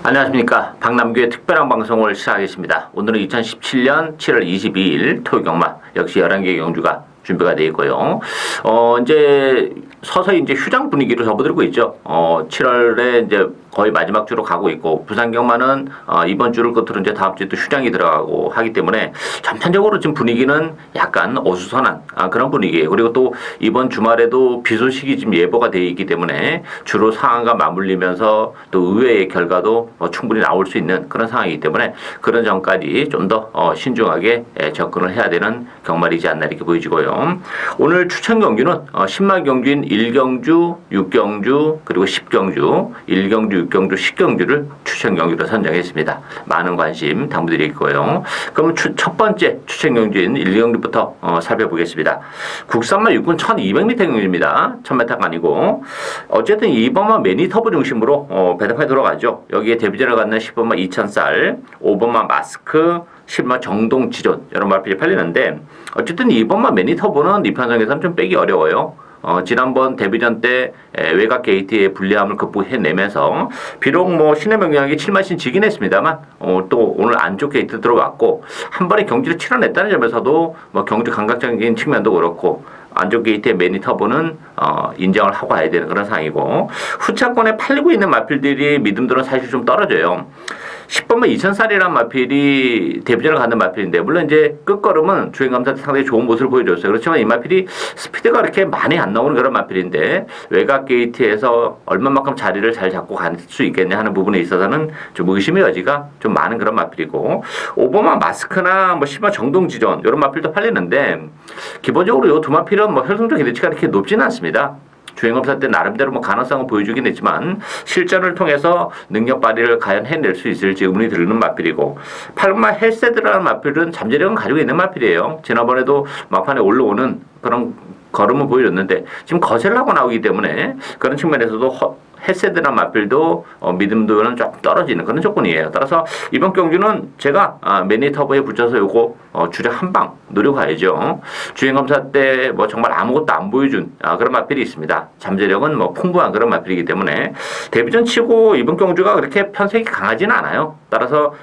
안녕하십니까. 박남규의 특별한 방송을 시작하겠습니다. 오늘은 2017년 7월 22일 토요경마 역시 11개 경주가 준비가 되어 있고요. 이제 서서히 이제 휴장 분위기로 접어들고 있죠. 7월에 이제 거의 마지막 주로 가고 있고, 부산 경마는 이번 주를 끝으로 이제 다음 주에 또 휴장이 들어가고 하기 때문에 전반적으로 지금 분위기는 약간 어수선한 그런 분위기예요. 그리고 또 이번 주말에도 비 소식이 지금 예보가 되어 있기 때문에 주로 상황과 맞물리면서 또 의외의 결과도 충분히 나올 수 있는 그런 상황이기 때문에 그런 점까지 좀 더 신중하게 접근을 해야 되는 경말이지 않나 이렇게 보여지고요. 오늘 추천 경주는 10만 경주인 1경주, 6경주, 그리고 10경주, 1경주, 6경주, 10경주를 추천 경주로 선정했습니다. 많은 관심 당부드리고요. 그럼 첫 번째 추천 경주인 1경주부터 살펴보겠습니다. 국산마 6군 1200m 경주입니다. 1000m가 아니고 어쨌든 2번마 매니터브 중심으로 배당판이 돌아가죠. 여기에 데뷔전을 갖는 10번마 2000살, 5번마 마스크, 10번 정동지존 이런 말필이 팔리는데, 어쨌든 2번마 매니터브는 이 편성에서는 좀 빼기 어려워요. 지난번 데뷔전 때 외곽 게이트의 불리함을 극복해내면서 비록 뭐 신의 명령이 7마신 지긴 했습니다만 또 오늘 안쪽 게이트 들어왔고 한 번에 경기를 치러냈다는 점에서도 뭐 경주 감각적인 측면도 그렇고 안쪽 게이트의 매니터브는 인정을 하고 가야 되는 그런 상황이고, 후차권에 팔리고 있는 마필들이 믿음들은 사실 좀 떨어져요. 10번만 2000살이라는 마필이 데뷔전을 갖는 마필인데, 물론 이제 끝걸음은 주행감사 때 상당히 좋은 모습을 보여줬어요. 그렇지만 이 마필이 스피드가 그렇게 많이 안 나오는 그런 마필인데 외곽 게이트에서 얼마만큼 자리를 잘 잡고 갈 수 있겠냐 하는 부분에 있어서는 좀 의심의 여지가 좀 많은 그런 마필이고, 5번만 마스크나 뭐 10번 정동지존 이런 마필도 팔리는데, 기본적으로 이 두 마필은 뭐 혈통적 기대치가 그렇게 높지는 않습니다. 주행검사 때 나름대로 뭐 가능성은 보여주긴 했지만 실전을 통해서 능력 발휘를 과연 해낼 수 있을지 의문이 드는 마필이고, 8번마 헬세드라는 마필은 잠재력은 가지고 있는 마필이에요. 지난번에도 막판에 올라오는 그런 걸음을 보여줬는데 지금 거슬라고 나오기 때문에 그런 측면에서도 헬세드라는 마필도 믿음도는 조금 떨어지는 그런 조건이에요. 따라서 이번 경주는 제가 매니터브에 붙여서 요거 주력 한 방 노리고 가야죠. 주행검사 때 뭐 정말 아무것도 안 보여준 그런 마필이 있습니다. 잠재력은 뭐 풍부한 그런 마필이기 때문에 데뷔전 치고 이번 경주가 그렇게 편색이 강하지는 않아요. 따라서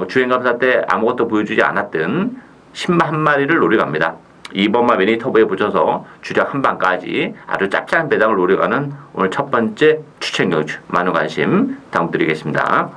주행검사 때 아무것도 보여주지 않았던 10만 한 마리를 노려갑니다. 2번마 매니터브에 붙여서 주력 한 방까지 아주 짭짤한 배당을 노려가는 오늘 첫 번째 추천 경주, 많은 관심 당부드리겠습니다.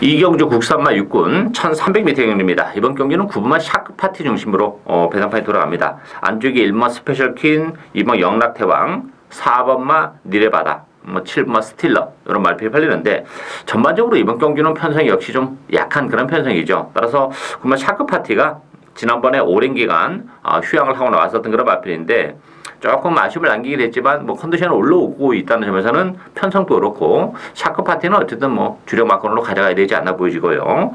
2경주 국산마 6군 1300m 경주입니다. 이번 경기는 9번마 샤크 파티 중심으로 배당판이 돌아갑니다. 안쪽에 1번마 스페셜 퀸, 2번 영락태왕, 4번마 니레바다, 7번마 스틸러 이런 말필이 팔리는데, 전반적으로 이번 경기는 편성이 역시 좀 약한 그런 편성이죠. 따라서 그러면 샤크 파티가 지난번에 오랜 기간 휴양을 하고 나왔었던 그런 마필인데 조금 아쉬움을 남기게 됐지만 뭐 컨디션이 올라오고 있다는 점에서는 편성도 그렇고 샤크 파티는 어쨌든 뭐 주력 마건으로 가져가야 되지 않나 보여지고요.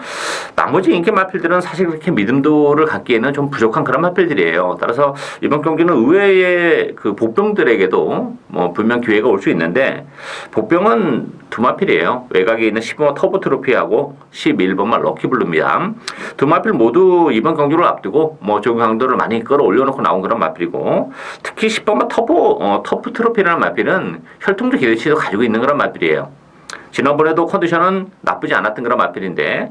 나머지 인기 마필들은 사실 그렇게 믿음도를 갖기에는 좀 부족한 그런 마필들이에요. 따라서 이번 경기는 의외의 그 복병들에게도 뭐 분명 기회가 올 수 있는데, 복병은 두 마필이에요. 외곽에 있는 15번 터보 트로피하고 11번만 럭키블루입니다. 두 마필 모두 이번 경주를 앞두고 뭐 적응 강도를 많이 끌어올려놓고 나온 그런 마필이고, 특히 10번만 터프 트로피라는 마필은 혈통적 기대치도 가지고 있는 그런 마필이에요. 지난번에도 컨디션은 나쁘지 않았던 그런 마필인데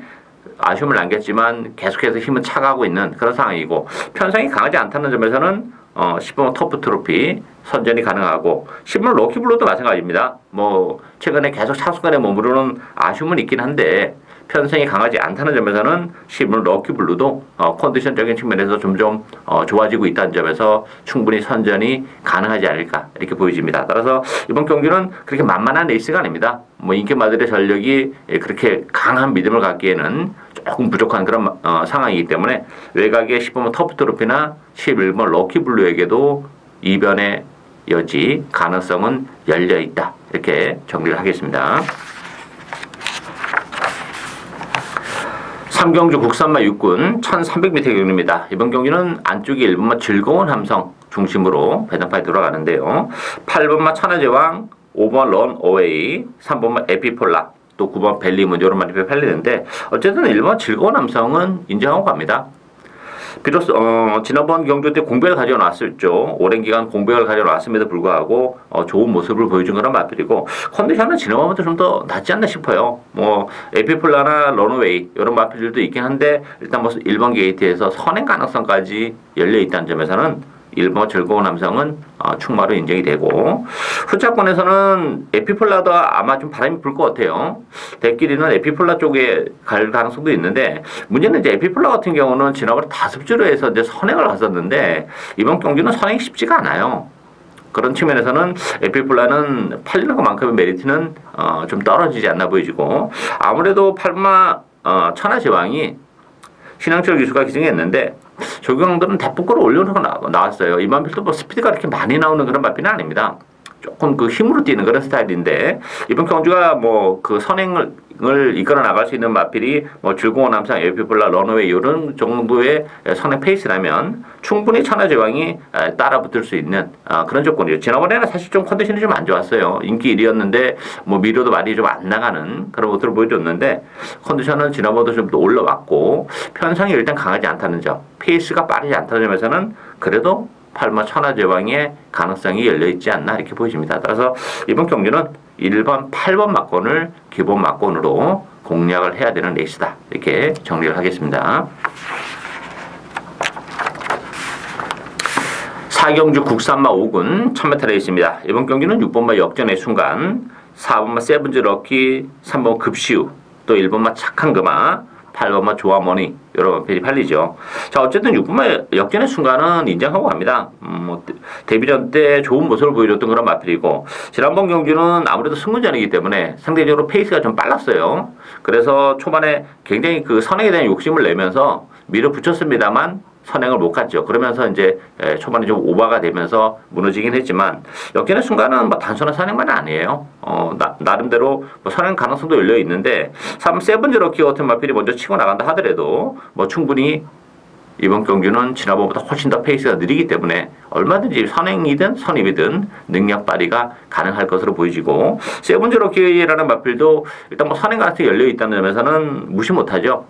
아쉬움을 남겼지만 계속해서 힘은 차가고 있는 그런 상황이고, 편성이 강하지 않다는 점에서는 10번 터프 트로피 선전이 가능하고, 10번 럭키블루도 마찬가지입니다. 뭐 최근에 계속 차순간에 머무르는 아쉬움은 있긴 한데 편성이 강하지 않다는 점에서는 10번 럭키블루도 컨디션적인 측면에서 점점 좋아지고 있다는 점에서 충분히 선전이 가능하지 않을까 이렇게 보여집니다. 따라서 이번 경기는 그렇게 만만한 레이스가 아닙니다. 뭐 인기마들의 전력이 그렇게 강한 믿음을 갖기에는 조금 부족한 그런 상황이기 때문에 외곽의 10번 터프 트로피나 11번 럭키블루에게도 이변의 여지, 가능성은 열려있다 이렇게 정리를 하겠습니다. 3경주 국산마 6군 1300m 경주입니다. 이번 경기는 안쪽에 1번마 즐거운 함성 중심으로 배당판이 돌아가는데요. 8번마 천하제왕, 5번 런 어웨이, 3번마 에피폴라, 또 9번 벨리문 이런 말이 팔리는데 어쨌든 1번 즐거운 함성은 인정하고 갑니다. 비록 지난번 경주 때 공백을 가져놨었죠. 오랜 기간 공백을 가져놨음에도 불구하고 좋은 모습을 보여준 거란 맞들이고 컨디션은 지난번부터 좀 더 낫지 않나 싶어요. 뭐 에피플라나 런어웨이 이런 마필들도 있긴 한데 일단 뭐 1번 게이트에서 선행 가능성까지 열려 있다는 점에서는 1번 즐거운 남성은 충마로 인정이 되고 후차권에서는 에피폴라도 아마 좀 바람이 불 것 같아요. 대끼리는 에피폴라 쪽에 갈 가능성도 있는데 문제는 이제 에피폴라 같은 경우는 지난번에 5주로 해서 이제 선행을 갔었는데 이번 경기는 선행이 쉽지가 않아요. 그런 측면에서는 에피폴라는 팔리는 것만큼의 메리트는 좀 떨어지지 않나 보이지고 아무래도 팔마 천하제왕이 신앙철 기수가 기승했는데 조경들은 대폭 끌어올려놓고 나왔어요. 이만필도 뭐 스피드가 그렇게 많이 나오는 그런 마피는 아닙니다. 조금 그 힘으로 뛰는 그런 스타일인데 이번 경주가 뭐 그 선행을 이끌어 나갈 수 있는 마필이 뭐 즐거운 남성, 에피플라, 런어웨이 이런 정도의 선행 페이스라면 충분히 천하제왕이 따라붙을 수 있는 그런 조건이에요. 지난번에는 사실 좀 컨디션이 좀 안 좋았어요. 인기 1위였는데 뭐 미료도 많이 좀 안 나가는 그런 것들을 보여줬는데 컨디션은 지난번보다 좀 더 올라왔고 편성이 일단 강하지 않다는 점, 페이스가 빠르지 않다는 점에서는 그래도 팔마 천하제왕의 가능성이 열려있지 않나 이렇게 보여집니다. 따라서 이번 경기는 1번, 8번 막권을 기본 막권으로 공략을 해야 되는 레이스다. 이렇게 정리를 하겠습니다. 4경주 국산마 5군 1000m 레이스입니다. 이번 경기는 6번마 역전의 순간, 4번마 세븐즈 럭키, 3번 급시우, 또 1번마 착한 금마, 8번마 조아머니 여러 마필이 팔리죠. 자 어쨌든 6번마 역전의 순간은 인정하고 갑니다. 뭐 데뷔전 때 좋은 모습을 보여줬던 그런 마필이고 지난번 경기는 아무래도 승문전이기 때문에 상대적으로 페이스가 좀 빨랐어요. 그래서 초반에 굉장히 그 선행에 대한 욕심을 내면서 밀어붙였습니다만 선행을 못 갔죠. 그러면서 이제 초반에 좀 오버가 되면서 무너지긴 했지만 역전의 순간은 뭐 단순한 선행만은 아니에요. 나름대로 뭐 선행 가능성도 열려 있는데 3 세븐즈 럭키 같은 마필이 먼저 치고 나간다 하더라도 뭐 충분히 이번 경주는 지난번보다 훨씬 더 페이스가 느리기 때문에 얼마든지 선행이든 선입이든 능력 발휘가 가능할 것으로 보이지고 세븐즈 럭키라는 마필도 일단 뭐 선행 가능성이 열려 있다는 점에서는 무시 못하죠.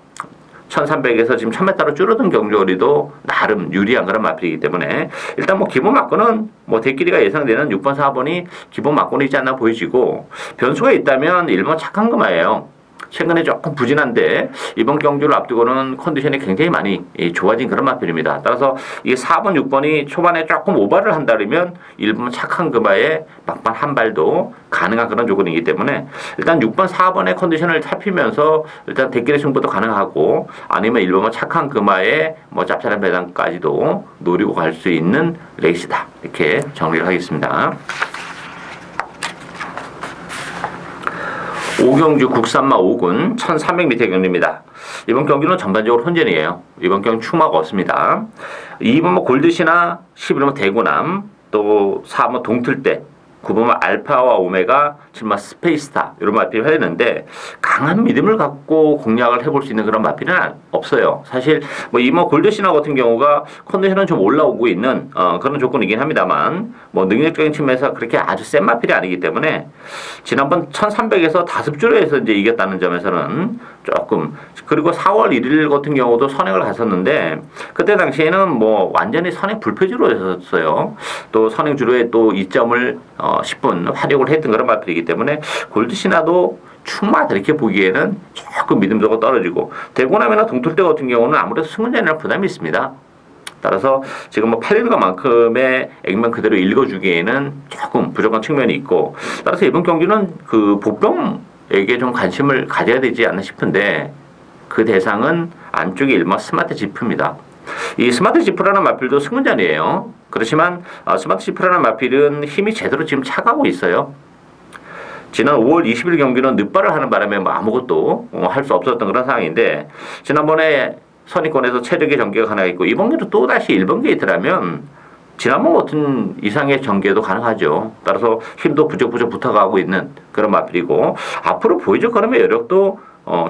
1300에서 지금 1000m로 줄어든 경주거리도 나름 유리한 그런 마필이기 때문에 일단 뭐 기본 막권은 뭐 대끼리가 예상되는 6번, 4번이 기본 막권이지 않나 보이지고 변수가 있다면 1번 착한 금마예요. 최근에 조금 부진한데 이번 경주를 앞두고는 컨디션이 굉장히 많이 좋아진 그런 마필입니다. 따라서 이게 4번, 6번이 초반에 조금 오버를 한다면 1번 착한 금마에 막판 한 발도 가능한 그런 조건이기 때문에 일단 6번, 4번의 컨디션을 살피면서 일단 대끼리 승부도 가능하고 아니면 1번은 착한 금마에 뭐 짭짤한 배당까지도 노리고 갈 수 있는 레이스다. 이렇게 정리를 하겠습니다. 5경주 국산마 5군 1300m 경주입니다. 이번 경기는 전반적으로 혼전이에요. 이번 경기 충마가 없습니다. 2번 골드시나 11번 대구남 또 4번 동틀대 9번 알파와 오메가 7번 스페이스타 이런 마필이 해야되는데 강한 믿음을 갖고 공략을 해볼 수 있는 그런 마필은 없어요. 사실 뭐 이번 골드시나 같은 경우가 컨디션은 좀 올라오고 있는 그런 조건이긴 합니다만 뭐 능력적인 측면에서 그렇게 아주 센 마필이 아니기 때문에 지난번 1300에서 5주로 해서 이제 이겼다는 점에서는 조금 그리고 4월 1일 같은 경우도 선행을 갔었는데 그때 당시에는 뭐 완전히 선행 불패주로 했었어요. 또 선행 주로에 또 2점을 10분 활용을 했던 그런 마필이기 때문에 골드시나도 충마 이렇게 보기에는 조금 믿음도가 떨어지고 대구남이나 동틀대 같은 경우는 아무래도 승문전이라는 부담이 있습니다. 따라서 지금 뭐 팔리는 것만큼의 액면 그대로 읽어주기에는 조금 부족한 측면이 있고 따라서 이번 경기는 그 복병에게 좀 관심을 가져야 되지 않나 싶은데 그 대상은 안쪽에 1번 스마트 지프입니다. 이 스마트 지프라는 마필도 승문전이에요. 그렇지만 스마트 지프라는 마필은 힘이 제대로 지금 차가고 있어요. 지난 5월 20일 경기는 늦발을 하는 바람에 뭐 아무것도 할 수 없었던 그런 상황인데 지난번에 선입권에서 체력의 전개가 가능했고 이번 경기도 또다시 1번 게이트라면 지난번 같은 이상의 전개도 가능하죠. 따라서 힘도 부쩍부쩍 붙어가고 있는 그런 마필이고 앞으로 보여줄 걸음의 여력도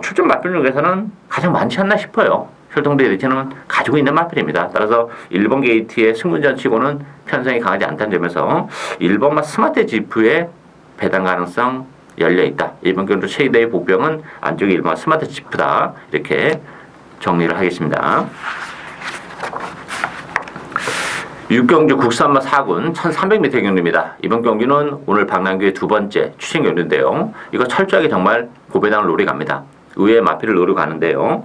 출전 마필 중에서는 가장 많지 않나 싶어요. 혈통대 리체는 가지고 있는 마필입니다. 따라서 1번 게이트의 승문전 치고는 편성이 강하지 않다는 점에서 1번마 스마트 지프의 배당 가능성 열려있다. 이번 경주 최대의 복병은 안쪽에 1번 스마트 지프다. 이렇게 정리를 하겠습니다. 육경주 국산마 4군 1300m 경주입니다. 이번 경기는 오늘 박남규의 두 번째 추천 경주인데요. 이거 철저하게 정말 고배당을 노려갑니다. 의외의 마필을 노리고 가는데요.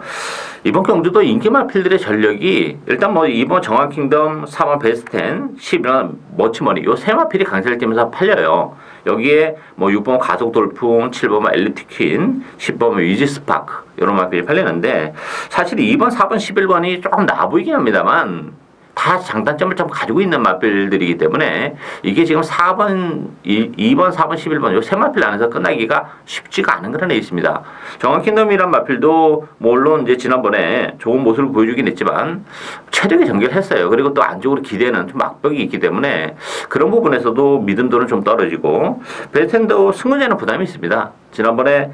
이번 경주도 인기 마필들의 전력이 일단 뭐 2번 정화킹덤, 4번 베스텐, 11번 머치머니 요 세 마필이 강세를 띠면서 팔려요. 여기에 뭐 6번 가속돌풍, 7번 엘리트퀸, 10번 위지스파크 이런 마필이 팔리는데 사실 2번, 4번, 11번이 조금 나아 보이긴 합니다만 다 장단점을 좀 가지고 있는 마필들이기 때문에 이게 지금 4번, 2번, 4번, 11번 요 세 마필 안에서 끝나기가 쉽지가 않은 그런 애 있습니다. 정확킹덤이란 마필도 물론 이제 지난번에 좋은 모습을 보여주긴 했지만 최적의 전개를 했어요. 그리고 또 안쪽으로 기대는 좀 막벽이 있기 때문에 그런 부분에서도 믿음도는 좀 떨어지고 베스텐도 승부에는 부담이 있습니다. 지난번에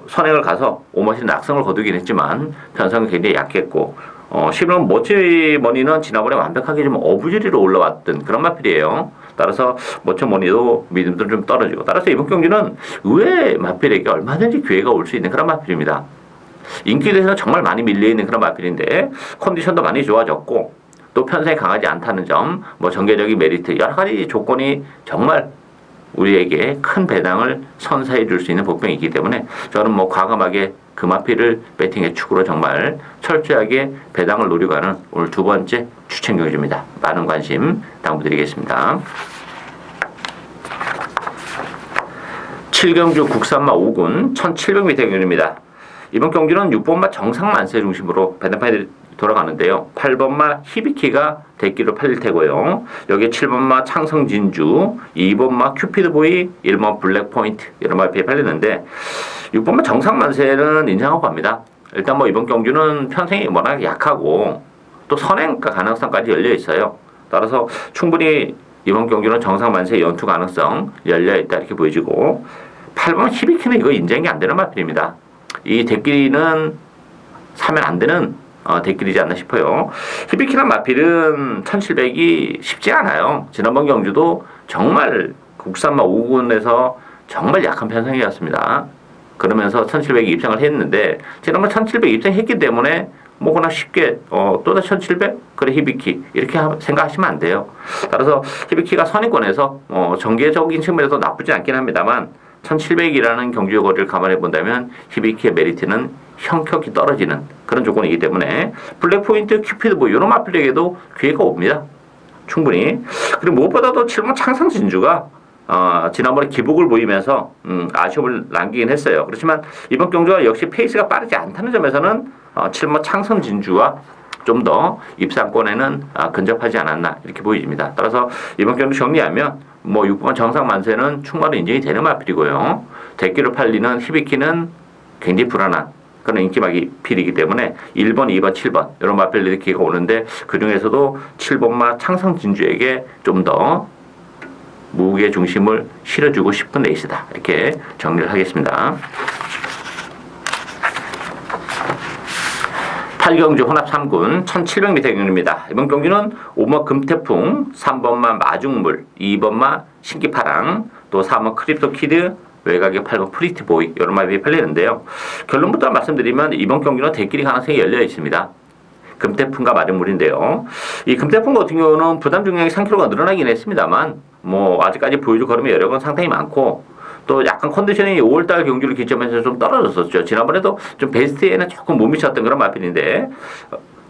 선행을 가서 오머신 낙성을 거두긴 했지만 편성이 굉장히 약했고 11번 머치머니는 지난번에 완벽하게 좀 어부지리로 올라왔던 그런 마필이에요. 따라서 머치머니도 믿음도 좀 떨어지고 따라서 이번 경기는 의외의 마필에게 얼마든지 기회가 올 수 있는 그런 마필입니다. 인기에 대해서는 정말 많이 밀려있는 그런 마필인데 컨디션도 많이 좋아졌고 또 편성이 강하지 않다는 점, 뭐 전개적인 메리트 여러 가지 조건이 정말 우리에게 큰 배당을 선사해 줄 수 있는 복병이기 때문에 저는 뭐 과감하게 그 마필을 배팅의 축으로 정말 철저하게 배당을 노리고 가는 오늘 두 번째 추천 경주입니다. 많은 관심 당부드리겠습니다. 7경주 국산마 5군 1700m 경주입니다. 이번 경주는 6번마 정상만세 중심으로 배당판이 돌아가는데요. 8번마 히비키가 대기로 팔릴 테고요. 여기에 7번마 창성진주, 2번마 큐피드보이, 1번 블랙포인트 이런 마필이 팔리는데 6번마 정상만세는 인정하고 갑니다. 일단 뭐 이번 경주는 편성이 워낙 약하고 또 선행가 가능성까지 열려 있어요. 따라서 충분히 이번 경주는 정상만세 연투 가능성 열려 있다 이렇게 보여지고 8번 히비키는 이거 인정이 안 되는 마필입니다. 이 대끼리는 사면 안 되는 대끼리지 않나 싶어요. 히비키란 마필은 1700이 쉽지 않아요. 지난번 경주도 정말 국산마 5군에서 정말 약한 편성이었습니다. 그러면서 1700이 입장을 했는데 지난번 1700 입장했기 때문에 뭐 그냥 쉽게 또다시 1700? 그래 히비키 이렇게 생각하시면 안 돼요. 따라서 히비키가 선행권에서 전개적인 측면에서 나쁘지 않긴 합니다만 1700이라는 경주의 거리를 감안해 본다면 히비키의 메리트는 형격히 떨어지는 그런 조건이기 때문에 블랙포인트, 큐피드 뭐 이런 마필에게도 기회가 옵니다. 충분히. 그리고 무엇보다도 7번 창성진주가 지난번에 기복을 보이면서 아쉬움을 남기긴 했어요. 그렇지만 이번 경주가 역시 페이스가 빠르지 않다는 점에서는 7번 창성진주와 좀 더 입상권에는 근접하지 않았나 이렇게 보여집니다. 따라서 이번 경주 정리하면 뭐 6번 정상만세는 충분히 인정이 되는 마필이고요. 대기로 팔리는 히비키는 굉장히 불안한 그런 인기 마필이기 때문에 1번, 2번, 7번 이런 마필들이 기회가 오는데 그 중에서도 7번마 창성진주에게 좀 더 무게 중심을 실어주고 싶은 레이스다 이렇게 정리를 하겠습니다. 8경주 혼합 3군 1700m 경주입니다. 이번 경주는 5번 금태풍, 3번마 마중물, 2번마 신기파랑, 또 4번 크립토키드, 외곽에 8번 프리티보이 이런 마필이 팔리는데요. 결론부터 말씀드리면 이번 경주는 대끼리 가능성이 열려 있습니다. 금태풍과 마중물인데요. 이 금태풍 같은 경우는 부담 중량이 3kg가 늘어나긴 했습니다만 뭐 아직까지 보여줄 걸음의 여력은 상당히 많고 또 약간 컨디션이 5월달 경주를 기점해서 좀 떨어졌었죠. 지난번에도 좀 베스트에는 조금 못 미쳤던 그런 마필인데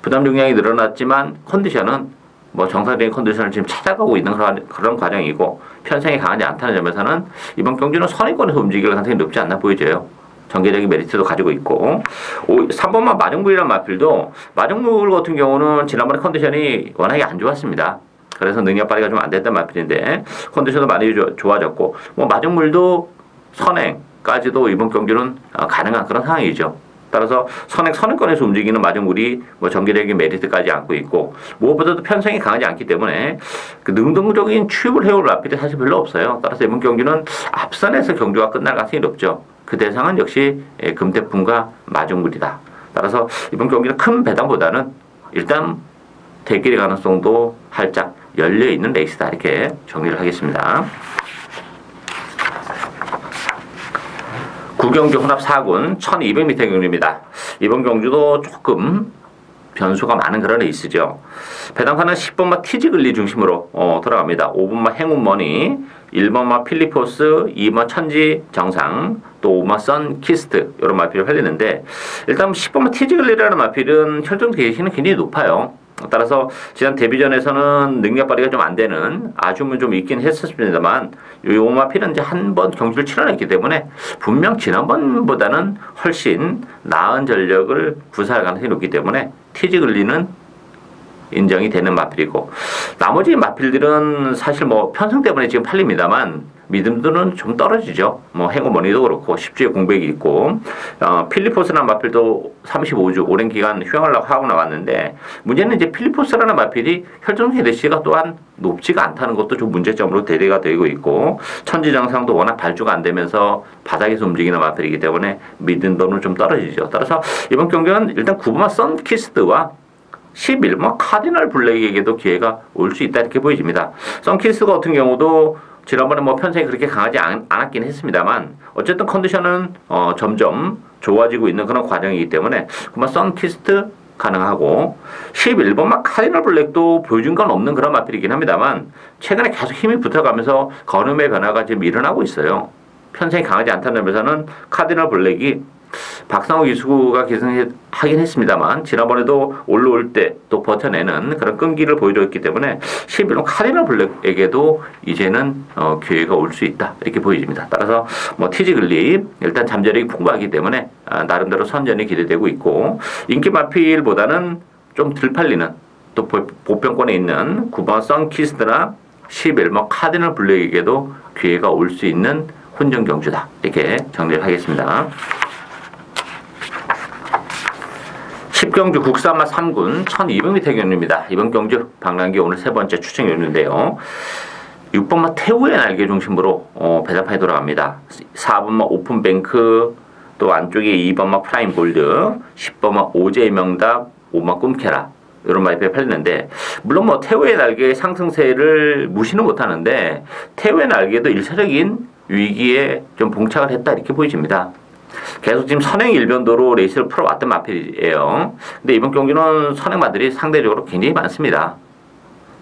부담 중량이 늘어났지만 컨디션은 뭐 정상적인 컨디션을 지금 찾아가고 있는 그런 과정이고 편성이 강하지 않다는 점에서는 이번 경주는 선행권에서 움직일 가능성이 높지 않나 보여져요. 전개적인 메리트도 가지고 있고 3번만 마중물이라는 마필도 마중물 같은 경우는 지난번에 컨디션이 워낙에 안 좋았습니다. 그래서 능력 발휘가 좀 안 됐던 마필인데 컨디션도 많이 좋아졌고 뭐 마중물도 선행까지도 이번 경주는 가능한 그런 상황이죠. 따라서 선행권에서 움직이는 마중물이 뭐 전개적인 메리트까지 안고 있고 무엇보다도 편성이 강하지 않기 때문에 그 능동적인 취업을 해올 마필이 사실 별로 없어요. 따라서 이번 경주는 앞선에서 경주가 끝날 가능성이 높죠. 그 대상은 역시 금태풍과 마중물이다. 따라서 이번 경기는 큰 배당보다는 일단 대끼리 가능성도 활짝 열려있는 레이스다 이렇게 정리를 하겠습니다. 9경주 혼합 4군 1200m 경주입니다. 이번 경주도 조금 변수가 많은 그런 레이스죠. 배당사는 10번마 티지글리 중심으로 돌아갑니다. 5번마 행운머니, 1번마 필리포스, 2번마 천지정상, 또 5번마 선키스트 이런 마필을 팔리는데 일단 10번마 티지글리라는 마필은 혈중 개시는 굉장히 높아요. 따라서 지난 데뷔전에서는 능력 발휘가 좀 안 되는 아쉬움은 좀 있긴 했었습니다만 이 마필은 이제 한 번 경주를 치러냈기 때문에 분명 지난번보다는 훨씬 나은 전력을 구사할 가능성이 높기 때문에 티지글리는 인정이 되는 마필이고 나머지 마필들은 사실 뭐 편성 때문에 지금 팔립니다만 믿음도는 좀 떨어지죠. 뭐 행운머니도 그렇고 10주의 공백이 있고 필리포스라는 마필도 35주 오랜 기간 휴양을 하고 나왔는데 문제는 이제 필리포스라는 마필이 혈중 헤드시가 또한 높지가 않다는 것도 좀 문제점으로 대두가 되고 있고 천지정상도 워낙 발주가 안 되면서 바닥에서 움직이는 마필이기 때문에 믿음도는 좀 떨어지죠. 따라서 이번 경기는 일단 9번마 선키스트와 11번 카디널 블랙에게도 기회가 올 수 있다 이렇게 보여집니다. 선키스 같은 경우도 지난번에 뭐 편성이 그렇게 강하지 않았긴 했습니다만 어쨌든 컨디션은 점점 좋아지고 있는 그런 과정이기 때문에 그만 선키스트 가능하고 11번만 카디널 블랙도 보여준 건 없는 그런 마필이긴 합니다만 최근에 계속 힘이 붙어가면서 걸음의 변화가 지금 일어나고 있어요. 편성이 강하지 않다는 점에서는 카디널 블랙이 박상호 기수가 계승하긴 했습니다만 지난번에도 올라올 때 또 버텨내는 그런 끈기를 보여줬기 때문에 11번 카디널 블랙에게도 이제는 기회가 올 수 있다 이렇게 보여집니다. 따라서 뭐 티지글리 일단 잠재력이 풍부하기 때문에 나름대로 선전이 기대되고 있고 인기 마필보다는 좀 덜 팔리는 또 보편권에 있는 9번 선키스트나 11번 카디널 블랙에게도 기회가 올 수 있는 혼전 경주다 이렇게 정리를 하겠습니다. 10경주 국산마 3군 1200m 경주입니다. 이번 경주 방랑기 오늘 세 번째 추천 경주인데요. 6번마 태우의 날개 중심으로 배당판이 돌아갑니다. 4번마 오픈뱅크 또 안쪽에 2번마 프라임 골드 10번마 오제의 명답 5번마 꿈캐라 이런 마이프에 팔리는데 물론 뭐 태우의 날개의 상승세를 무시는 못하는데 태우의 날개도 일차적인 위기에 좀 봉착을 했다 이렇게 보여집니다. 계속 지금 선행 일변도로 레이스를 풀어왔던 마필이에요. 근데 이번 경기는 선행마들이 상대적으로 굉장히 많습니다.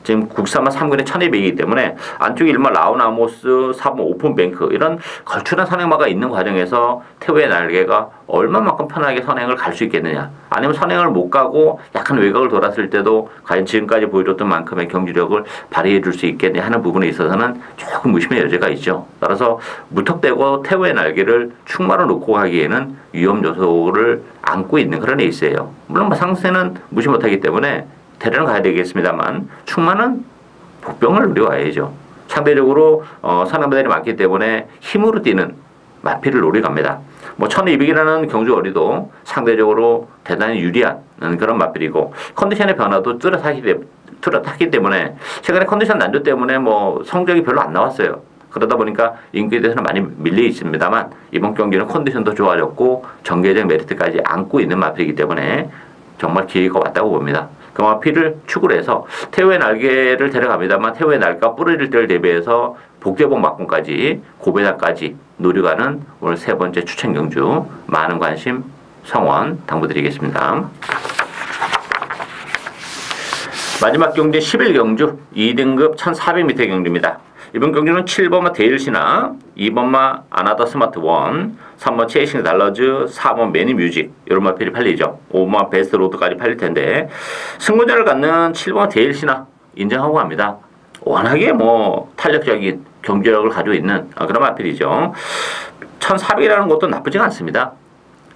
지금 국산마 3군의 1200이기 때문에 안쪽에 1번 라우나모스, 4번 오픈뱅크 이런 걸출한 선행마가 있는 과정에서 태우의 날개가 얼마만큼 편하게 선행을 갈 수 있겠느냐 아니면 선행을 못 가고 약간 외곽을 돌았을 때도 과연 지금까지 보여줬던 만큼의 경주력을 발휘해 줄 수 있겠냐 하는 부분에 있어서는 조금 의심의 여지가 있죠. 따라서 무턱대고 태우의 날개를 충마로 놓고 가기에는 위험 요소를 안고 있는 그런 레이스예요. 물론 뭐 상세는 무시 못하기 때문에 대련을 가야 되겠습니다만 충마는 복병을 노려와야죠. 상대적으로 선행마들이 많기 때문에 힘으로 뛰는 마필을 노려갑니다. 뭐 1200이라는 경주거리도 상대적으로 대단히 유리한 그런 마필이고 컨디션의 변화도 뚜렷하기 때문에 최근에 컨디션 난조 때문에 뭐 성적이 별로 안 나왔어요. 그러다 보니까 인기에 대해서는 많이 밀려 있습니다만 이번 경기는 컨디션도 좋아졌고 정계적 메리트까지 안고 있는 마필이기 때문에 정말 기회가 왔다고 봅니다. 그 마필을 축으로 해서 태우의 날개를 데려갑니다만 태우의 날개가 부러질 때를 대비해서 복대복 막군까지 고배당까지 노려가는 오늘 세 번째 추천 경주 많은 관심 성원 당부드리겠습니다. 마지막 경주 11경주 2등급 1400m 경주입니다. 이번 경주는 7번마 데일시나 2번마 아나더 스마트 원 3번 체이싱 달러즈 4번 매니뮤직 이런 마필이 팔리죠. 5번마 베스트 로드까지 팔릴 텐데 승부전을 갖는 7번마 데일시나 인정하고 합니다. 워낙에 뭐 탄력적인 경주력을 가지고 있는 그런 마필이죠. 1400이라는 것도 나쁘지 않습니다.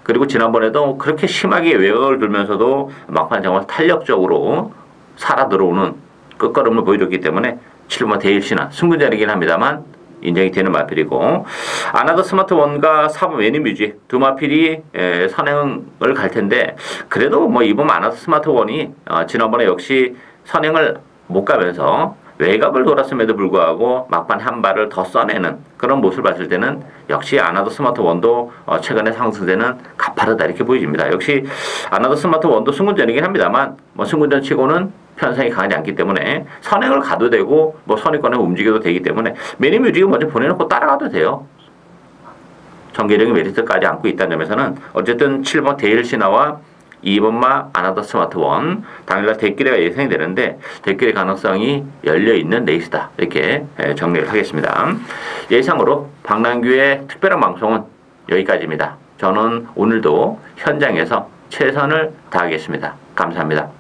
그리고 지난번에도 그렇게 심하게 외곽을 들면서도 막판 정말 탄력적으로 살아 들어오는 끝걸음을 보여줬기 때문에 7번 데일시나 승부전이긴 합니다만 인정이 되는 마필이고 아나더 스마트 원과 4번 매니뮤직 두 마필이 선행을 갈 텐데 그래도 뭐 이번 아나더 스마트 원이 지난번에 역시 선행을 못 가면서 외곽을 돌았음에도 불구하고 막판 한 발을 더 써내는 그런 모습을 봤을 때는 역시 아나더 스마트 원도 최근에 상승세는 가파르다 이렇게 보여집니다. 역시 아나더 스마트 원도 승군전이긴 합니다만 뭐 승군전 치고는 편성이 강하지 않기 때문에 선행을 가도 되고 뭐 선의권에 움직여도 되기 때문에 매니뮤직을 먼저 보내놓고 따라가도 돼요. 전개적인 메리트까지 안고 있다는 점에서는 어쨌든 7번 데일시나와 2번마 아나더 스마트원. 당일날 대기례가 예상이 되는데 대기례 가능성이 열려있는 레이스다. 이렇게 정리를 하겠습니다. 예상으로 박남규의 특별한 방송은 여기까지입니다. 저는 오늘도 현장에서 최선을 다하겠습니다. 감사합니다.